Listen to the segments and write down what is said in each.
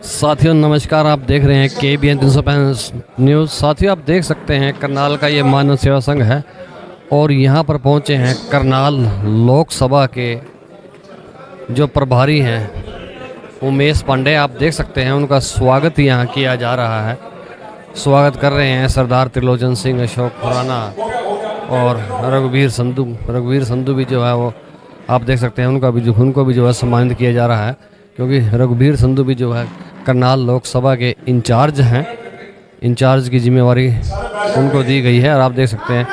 साथियों नमस्कार, आप देख रहे हैं KBN 365 न्यूज़। साथियों आप देख सकते हैं करनाल का ये मानव सेवा संघ है और यहाँ पर पहुँचे हैं करनाल लोकसभा के जो प्रभारी हैं उमेश पांडे। आप देख सकते हैं उनका स्वागत यहाँ किया जा रहा है। स्वागत कर रहे हैं सरदार त्रिलोचन सिंह, अशोक खुराना और रघुवीर संधू भी जो है वो आप देख सकते हैं उनको भी जो है सम्मानित किया जा रहा है, क्योंकि रघुवीर संधू भी जो है करनाल लोकसभा के इंचार्ज हैं। इंचार्ज की जिम्मेवारी उनको दी गई है और आप देख सकते हैं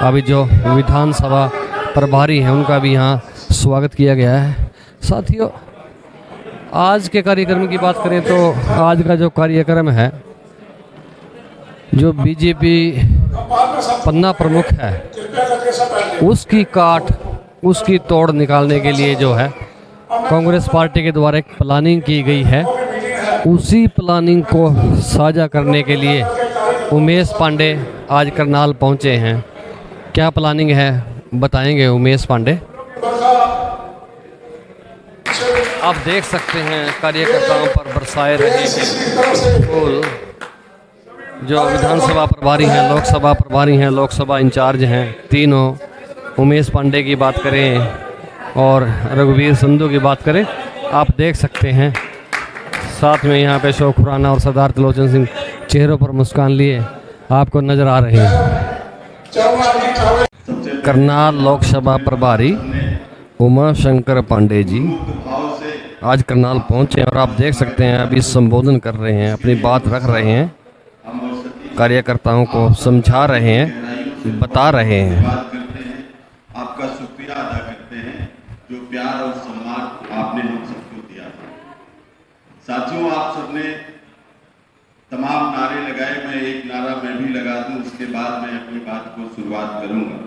अभी जो विधानसभा प्रभारी हैं उनका भी यहाँ स्वागत किया गया है। साथियों आज के कार्यक्रम की बात करें तो आज का जो कार्यक्रम है, जो बीजेपी पन्ना प्रमुख है उसकी तोड़ निकालने के लिए जो है कांग्रेस पार्टी के द्वारा एक प्लानिंग की गई है। उसी प्लानिंग को साझा करने के लिए उमेश पांडे आज करनाल पहुंचे हैं। क्या प्लानिंग है बताएंगे उमेश पांडे। आप देख सकते हैं कार्यकर्ताओं पर बरसाए रहे हैं फूल। जो विधानसभा प्रभारी हैं, लोकसभा प्रभारी हैं, लोकसभा इंचार्ज हैं तीनों, उमेश पांडे की बात करें और रघुवीर संधू की बात करें, आप देख सकते हैं साथ में यहाँ पे अशोक खुराना और सरदार त्रिलोचन सिंह चेहरों पर मुस्कान लिए आपको नजर आ रहे हैं। करनाल लोकसभा प्रभारी उमा शंकर पांडे जी आज करनाल पहुँचे और आप देख सकते हैं अभी संबोधन कर रहे हैं, अपनी बात रख रहे हैं, कार्यकर्ताओं को समझा रहे हैं, बता रहे हैं। आपका शुक्रिया अदा करते हैं जो प्यार और सम्मान आपने हम सबको दिया था। साथियों आप सबने तमाम नारे लगाए, मैं एक नारा मैं भी लगा दूं, उसके बाद मैं अपनी बात को शुरुआत करूंगा।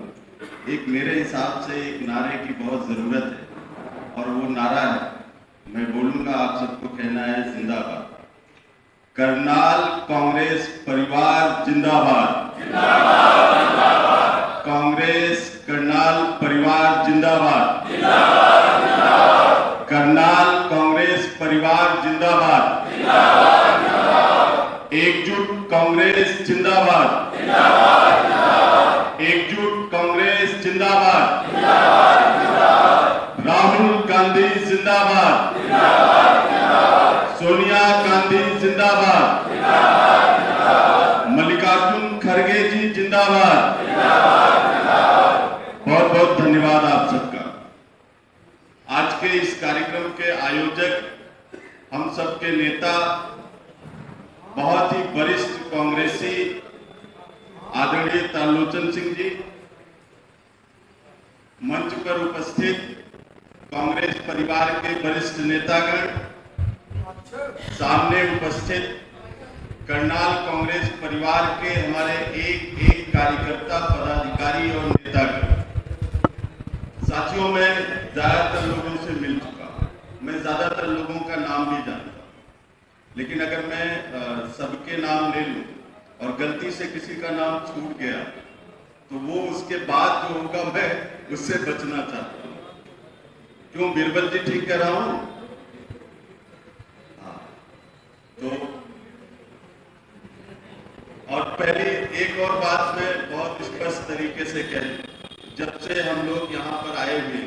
एक मेरे हिसाब से एक नारे की बहुत ज़रूरत है और वो नारा है, मैं बोलूंगा, आप सबको कहना है जिंदाबाद। करनाल कांग्रेस परिवार जिंदाबाद। कांग्रेस करनाल परिवार जिंदाबाद। करनाल कांग्रेस परिवार जिंदाबाद। एकजुट कांग्रेस जिंदाबाद। एकजुट कांग्रेस जिंदाबाद। राहुल गांधी जिंदाबाद। सोनिया गांधी जिंदाबाद। मल्लिकार्जुन खड़गे जी जिंदाबाद। बहुत बहुत धन्यवाद आप सबका। आज के इस कार्यक्रम के आयोजक हम सबके नेता, बहुत ही वरिष्ठ कांग्रेसी आदरणीय त्रिलोचन सिंह जी, मंच पर उपस्थित कांग्रेस परिवार के वरिष्ठ नेतागण, सामने उपस्थित करनाल कांग्रेस परिवार के हमारे एक एक कार्यकर्ता, पदाधिकारी और नेतागण। साथियों मैं ज्यादातर लोगों से मिल चुका हूं, मैं ज्यादातर लोगों का नाम भी जानता हूं, लेकिन अगर मैं सबके नाम ले लूं और गलती से किसी का नाम छूट गया तो वो उसके बाद जो होगा मैं उससे बचना चाहता हूं। क्यों बीरबल जी ठीक कह रहा हूं? हाँ, तो और पहले एक और बात मैं बहुत स्पष्ट तरीके से कह दूं, जब से हम लोग यहाँ पर आए हुए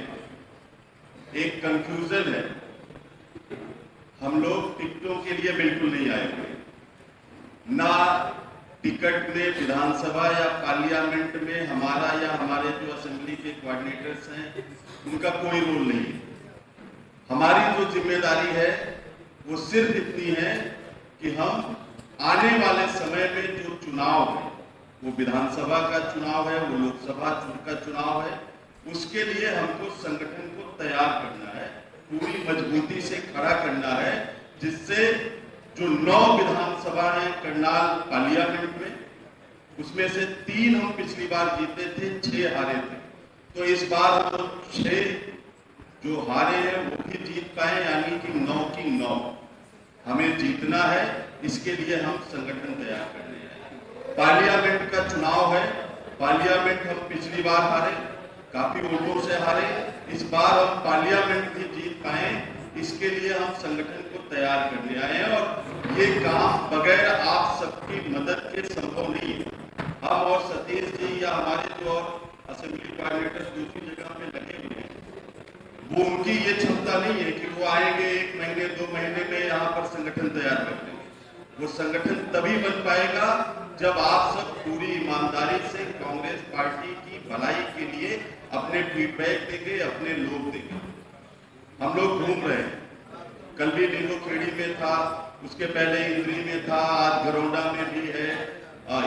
एक कंफ्यूजन है। हम लोग टिकटों के लिए बिल्कुल नहीं आए हुए, ना टिकट में विधानसभा या पार्लियामेंट में हमारा या हमारे जो असेंबली के कोऑर्डिनेटर्स हैं उनका कोई रोल नहीं है। हमारी जो जिम्मेदारी है वो सिर्फ इतनी है कि हम आने वाले समय में जो चुनाव है, वो विधानसभा का चुनाव है, वो लोकसभा का चुनाव है, उसके लिए हमको संगठन को तैयार करना है, पूरी मजबूती से खड़ा करना है, जिससे जो 9 विधानसभा है करनाल पार्लियामेंट में, उसमें से 3 हम पिछली बार जीते थे, 6 हारे थे। तो इस बार हम 6 जो हारे हैं वो भी जीत पाए, यानी कि 9 की 9 हमें जीतना है। इसके लिए हम संगठन तैयार करने हैं। पार्लियामेंट का चुनाव है, पार्लियामेंट हम पिछली बार हारे, काफी वोटों से हारे, इस बार हम पार्लियामेंट भी जीत पाए, इसके लिए हम संगठन को तैयार करने आए हैं। और ये काम बगैर आप सबकी मदद के संभव नहीं है। हम और सतीश जी या हमारे जो और असेंबली कोऑर्डिनेटर्स दूसरी जगह पे लगे हुए हैं, वो उनकी ये क्षमता नहीं है कि वो आएंगे 1 महीने 2 महीने में यहाँ पर संगठन तैयार कर देंगे। वो संगठन तभी बन पाएगा जब आप सब पूरी ईमानदारी से कांग्रेस पार्टी की भलाई के लिए अपने फीडबैक देंगे, अपने लोग देंगे। हम लोग घूम रहे हैं, कल भी नीलो खेड़ी में था, उसके पहले इंद्री में था, आज घरौंडा में भी है,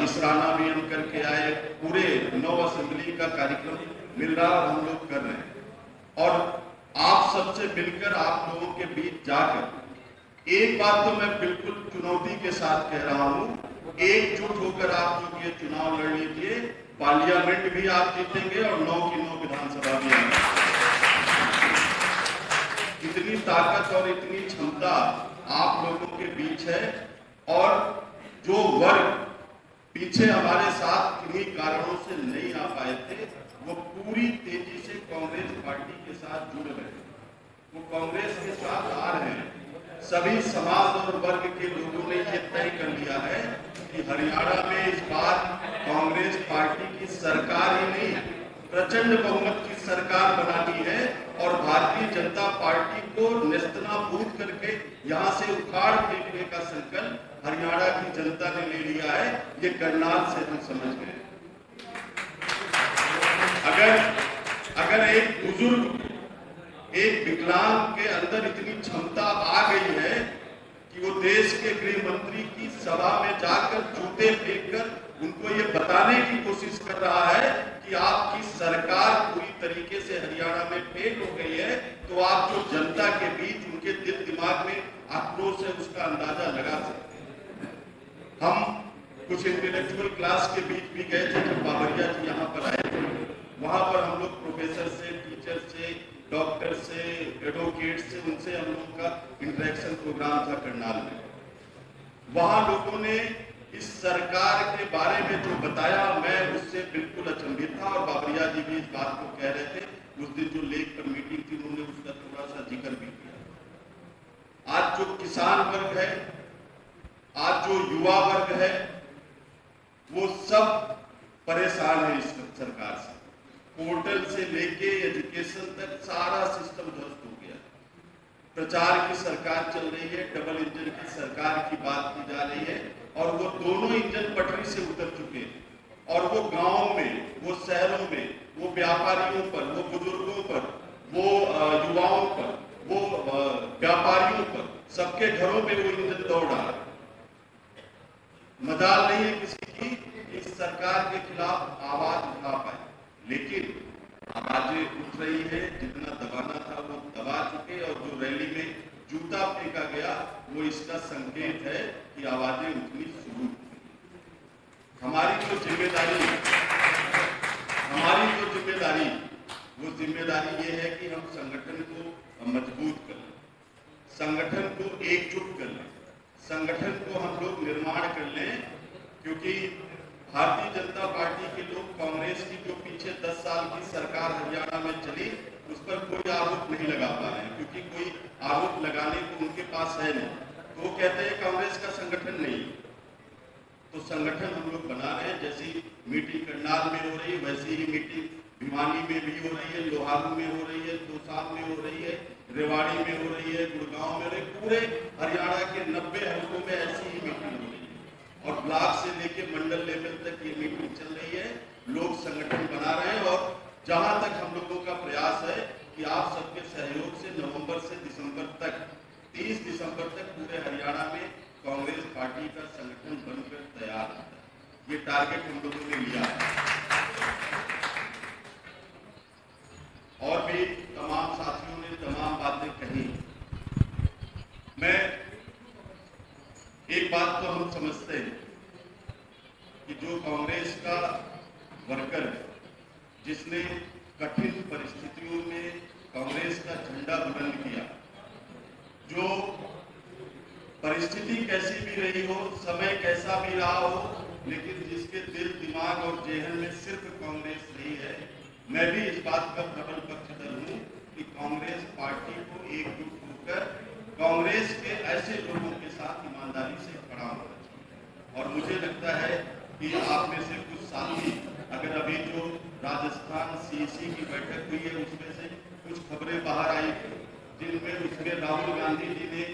इसराना भी हम करके आए। पूरे 9 असेंबली का कार्यक्रम मिल रहा और हम लोग कर रहे हैं। और आप सबसे मिलकर आप लोगों के बीच जाकर एक बात तो मैं बिल्कुल चुनौती के साथ कह रहा हूं, एकजुट होकर आप जो ये चुनाव लड़ लीजिए, पार्लियामेंट भी आप जीतेंगे और 9 की 9 विधानसभा भी आएंगे। इतनी ताकत और इतनी क्षमता आप लोगों के बीच है। और जो वर्ग पीछे हमारे साथ किन्हीं कारणों से नहीं आ पाए थे, वो पूरी तेजी से कांग्रेस पार्टी के साथ जुड़ रहे हैं, वो कांग्रेस के साथ आ रहे हैं। सभी समाज और वर्ग के लोगों ने ये तय कर लिया है कि हरियाणा में इस बार कांग्रेस पार्टी की सरकार ही नहीं, प्रचंड बहुमत की सरकार बनानी है और भारतीय जनता पार्टी को नेस्तनाबूद करके यहां से उखाड़ फेंकने का संकल्प हरियाणा की जनता ने ले लिया है। ये करनाल से हम समझ गए। अगर एक बुजुर्ग, एक विकलांग के अंदर इतनी क्षमता आ गई है कि वो देश के गृह मंत्री की सभा में जाकर जूते फेंककर उनको ये बताने की कोशिश कर रहा है कि आपकी सरकार पूरी तरीके से हरियाणा में फेल हो गई है, तो आप जो जनता के बीच उनके दिल दिमाग में आक्रोश है उसका अंदाजा लगा सकते हैं। हम कुछ इंटेलेक्चुअल क्लास के बीच भी गए थे जब बाबरिया जी यहाँ पर आए थे। वहां पर हम लोग प्रोफेसर से, टीचर से, डॉक्टर से, एडवोकेट से, उनसे हम लोग का इंटरेक्शन प्रोग्राम था करनाल में। वहां लोगों ने इस सरकार के बारे में जो बताया, मैं उससे बिल्कुल अचंभित था और बाबरिया जी भी इस बात को कह रहे थे। उस दिन जो लेक पर मीटिंग थी उन्होंने उसका थोड़ा सा जिक्र भी किया। आज जो किसान वर्ग है, आज जो युवा वर्ग है, वो सब परेशान है इस सरकार से। पोर्टल से लेके एजुकेशन तक सारा सिस्टम ध्वस्त हो गया। प्रचार की सरकार चल रही है, डबल इंजन की सरकार की बात की जा रही है और वो दोनों इंजन पटरी से उतर चुके हैं। और वो गांवों में, वो शहरों में, वो व्यापारियों पर, वो बुजुर्गों पर, वो युवाओं पर, वो व्यापारियों पर, सबके घरों में वो इंजन दौड़ रहा है। मजाल नहीं है किसी की इस सरकार के खिलाफ आवाज उठा पाए, लेकिन आवाजें उठ रही है। जितना दबाना था वो दबा चुके और जो रैली में जूता फेंका गया वो इसका संकेत है कि आवाजें उठनी शुरू हुई। हमारी जो जिम्मेदारी वो जिम्मेदारी ये है कि हम संगठन को मजबूत कर लें, संगठन को एकजुट कर लें, संगठन को हम लोग निर्माण कर लें। क्योंकि भारतीय जनता पार्टी के लोग कांग्रेस की जो पीछे 10 साल की सरकार हरियाणा में चली उस पर कोई आरोप नहीं लगा पा रहे हैं, क्योंकि कोई आरोप लगाने को उनके पास है नहीं। तो वो कहते हैं कांग्रेस का संगठन नहीं। तो संगठन हम लोग बना रहे हैं। जैसी मीटिंग करनाल में हो रही है वैसी ही मीटिंग भिवानी में भी हो रही है, लोहारू में हो रही है, दौसाम में हो रही है, रेवाड़ी में हो रही है, गुड़गांव में हो रही है। पूरे हरियाणा के 90 हलकों में ऐसी ही मीटिंग हो रही है और ब्लॉक से लेके मंडल लेवल तक ये मीटिंग चल रही है। लोग संगठन बना रहे हैं और जहां तक हम लोगों का प्रयास है कि आप सबके सहयोग से नवंबर से दिसंबर तक, 30 दिसंबर तक पूरे हरियाणा में कांग्रेस पार्टी का संगठन बनकर तैयार होता है। ये टारगेट हम लोगों ने लिया है। और भी तमाम साथियों ने तमाम बातें कही। मैं एक बात तो हम समझते हैं कि जो कांग्रेस का वर्कर है, जिसने कठिन परिस्थितियों में कांग्रेस का झंडा बुलंद किया, जो परिस्थिति कैसी भी रही हो, समय कैसा भी रहा हो, लेकिन जिसके दिल, दिमाग और जेहन में सिर्फ कांग्रेस रही है, मैं भी इस बात का प्रबल पक्षधर हूं कि कांग्रेस पार्टी को एकजुट होकर कांग्रेस के ऐसे लोगों के साथ साथ ईमानदारी से खड़ा होना चाहिए। और मुझे लगता है कि आप में से कुछ साथी, अगर अभी जो राजस्थान सीईसी की बैठक हुई है उसमें से कुछ खबरें बाहर आई जिनमें उसमें राहुल गांधी जी ने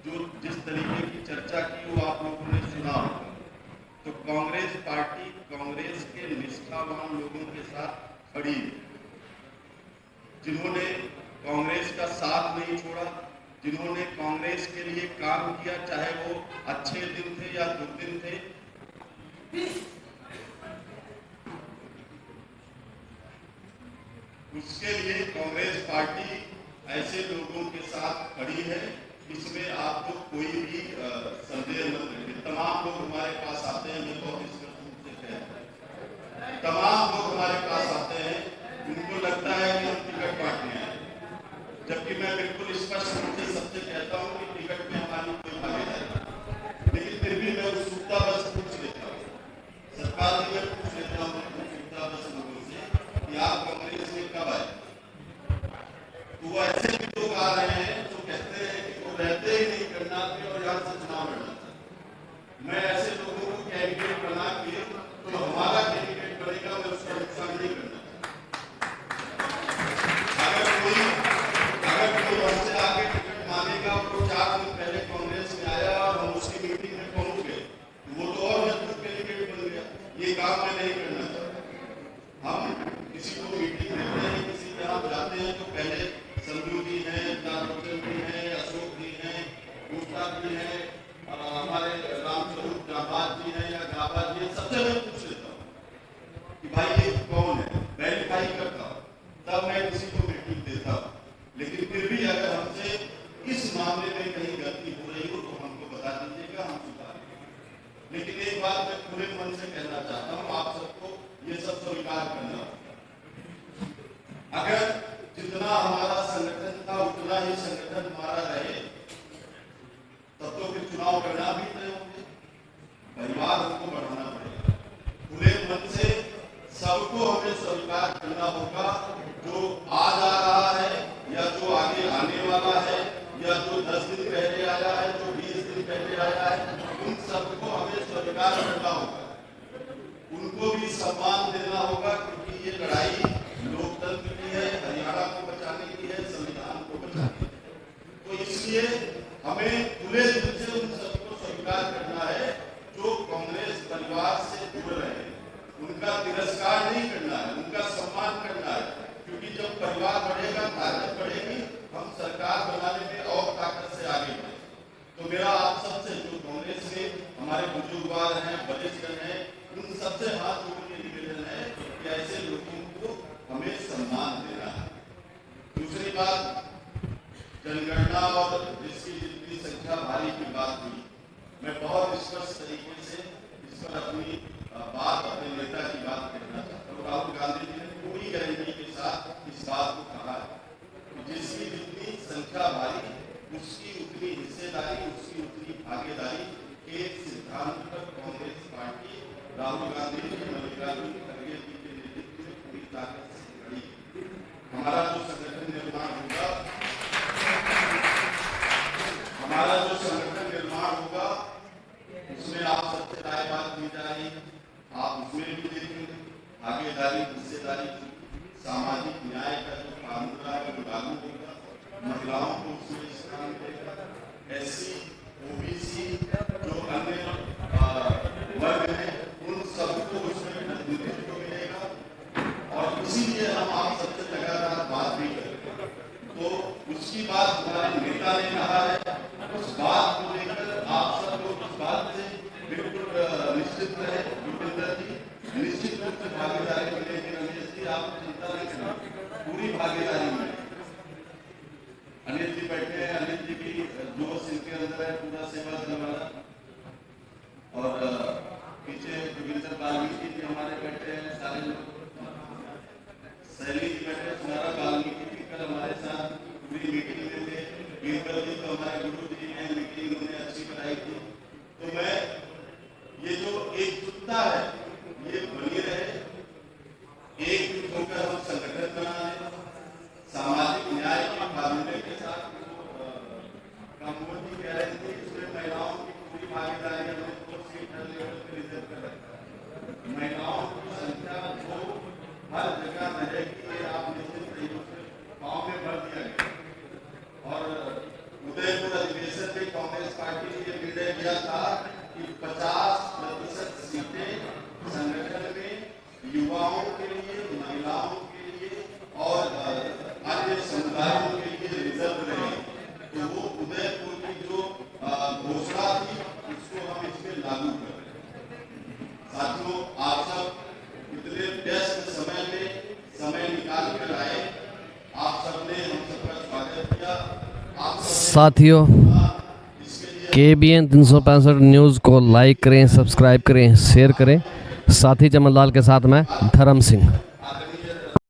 जो जिस तरीके की चर्चा की वो आप लोगों ने सुना होगा। तो कांग्रेस पार्टी कांग्रेस के निष्ठावान लोगों के साथ खड़ी है, जिन्होंने कांग्रेस का साथ नहीं छोड़ा, जिन्होंने कांग्रेस के लिए काम किया, चाहे वो अच्छे दिन थे या दुर्दिन थे। उसके लिए कांग्रेस पार्टी ऐसे लोगों के साथ खड़ी है, इसमें आपको कोई भी संदेह मत रखिए। तमाम लोग हमारे पास आते हैं, मैं बहुत स्पष्ट रूप से कह रहा हूं, तमाम लोग हमारे पास आते हैं, उनको लगता है कि हम टिकट बांटने आए, जबकि मैं बिल्कुल स्पष्ट रूप से सबसे कहता हूं कि टिकट में हमारी कोई भागीदारी नहीं। लेकिन फिर भी मैं उत्सुकता बस पूछ लेता हूँ, सरकार जी मैं पूछ लेता हूँ उत्सुकता बस लोगों से कि आप कांग्रेस में कब आए। तो वो ऐसे भी लोग आ रहे हैं जो कहते हैं कि वो रहते ही नहीं करनाल में और यहाँ से चुनाव लड़ना चाहते। मैं ऐसे लोगों को कैंडिडेट बना के तो हमारा कैंडिडेट बनेगा, मैं उसका नुकसान नहीं करना चाहता। अगर कोई हमसे आगे टिकट मांगेगा और वो 4 दिन पहले कांग्रेस में आया और हम उसकी मीटिंग में पहुंच गए, वो तो और मजबूत कैंडिडेट बन गया। ये काम मैं नहीं करना चाहता। हम किसी को मीटिंग देते हैं, किसी के यहाँ जाते हैं तो पहले संजू जी हैं, दारोचन जी हैं, अशोक जी हैं, गुप्ता जी हैं, हमारे रामस्वरूप जाबाज जी हैं या गाबा जी हैं, सबसे मैं पूछ लेता हूँ कि भाई ये कौन है, वेरीफाई करता हूँ, तब मैं किसी को मीटिंग देता हूँ। लेकिन फिर भी अगर हमसे इस मामले में कहीं गलती हो रही हो तो हमको बता दीजिएगा, हम सुधारेंगे। लेकिन एक बात मैं खुले मन से कहना चाहता हूँ, आप सबको ये सब स्वीकार करना होगा। अगर जितना हमारा संगठन था उतना ही संगठन हमारा रहे, तब तो फिर चुनाव करना भी तय होंगे, परिवार हमको बढ़ाना पड़ेगा। खुले मन से सबको हमें स्वीकार करना होगा, जो आज आ रहा है या जो आगे आने वाला है या जो 10 दिन पहले आया है, जो 20 दिन पहले आया है, उन सबको हमें स्वीकार करना होगा, उनको भी सम्मान देना होगा, क्योंकि ये लड़ाई लोकतंत्र की है, हरियाणा को बचाने की है, संविधान को बचाने की है। तो इसलिए हमें खुले दिल से उन सबको स्वीकार करना है जो कांग्रेस परिवार से जुड़ रहे हैं। उनका तिरस्कार नहीं करना है, उनका सम्मान करना है, क्योंकि जब परिवार बढ़ेगा, ताकत बढ़ेगी, हम सरकार बनाने में और ताकत से आगे बढ़ेंगे। तो मेरा आप सबसे, जो कांग्रेस में हमारे बुजुर्गवार हैं, वरिष्ठ हैं, उन सबसे हाथ जोड़ के निवेदन है कि ऐसे लोगों को हमें सम्मान देना है। दूसरी बात, जनगणना और जिसकी जितनी संख्या भारी की बात हुई, मैं बहुत स्पष्ट तरीके से इस पर अपनी बात, अपने नेता की बात कहना चाहता हूँ। राहुल गांधी जी ने पूरी गारंटी के साथ इस बात को कहा है, जिसकी जितनी संख्या भारी उसकी उतनी हिस्सेदारी, उसकी उतनी भागीदारी, एक सिद्धांत पर कांग्रेस पार्टी राहुल गांधी जी, मल्लिकार्जुन खड़गे जी के नेतृत्व में पूरी ताकत से खड़ी। हमारा जो संगठन निर्माण होगा, उसमें आप सबसे राय बात की जा रही है, आप उसमें भी देखेंगे भागीदारी, हिस्सेदारी, सामाजिक न्याय का जो कानून है वो लागू होगा, महिलाओं को उसमें स्थान मिलेगा, एससी, ओबीसी, जो अन्य वर्ग हैं, उन सबको उसमें प्रतिनिधित्व मिलेगा। और इसीलिए हम आप सबसे लगातार बात भी करेंगे। तो उसकी बात हमारे नेता ने कहा है, उस बात को लेकर आप सब लोग उस बात से बिल्कुल निश्चित रहे। भूपेंद्र जी, निश्चित रूप से भागीदारी मिलेगी। रमेश जी, आप चिंता नहीं करें, पूरी भागीदारी मिलेगी। अनिल जी बैठे हैं, अनिल जी की जोश इनके अंदर है, पूरा सेवा देने वाला। और पीछे जोगिंदर वाल्मीकि जी हमारे बैठे हैं, सारे लोग, शैली जी बैठे, सुनारा वाल्मीकि जी कल हमारे साथ पूरी मीटिंग में थे। वीरभद्र जी तो हमारे गुरु जी हैं, मीटिंग उन्होंने अच्छी कराई थी। तो मैं ये जो एकजुटता है ये बनी रहे, एकजुट होकर हम संगठन बनाए, सामाजिक न्याय के फार्मूले के साथ। कामोद जी कह रहे थे इसमें महिलाओं की भागीदारी हमने 2 सीट हर लेवल पे रिजर्व कर रखा है। महिलाओं की संख्या जो हर जगह रहेगी, ये आप निश्चित तरीके से गाँव में भर दिया गया। और उदयपुर अधिवेशन में कांग्रेस पार्टी ने ये निर्णय लिया था कि 50% सीटें संगठन में युवाओं के लिए, महिलाओं के लिए और अन्य समुदायों के लिए रिजर्व रहेगी। तो वो उदयपुर की जो घोषणा थी उसको हम इसमें लागू कर रहे हैं। साथियों, आप सब इतने व्यस्त समय में समय निकाल कर आए, आप सबने हम सबका स्वागत किया। आप साथियों, KBN 365 न्यूज़ को लाइक करें, सब्सक्राइब करें, शेयर करें। साथी चमन लाल के साथ मैं धर्म सिंह।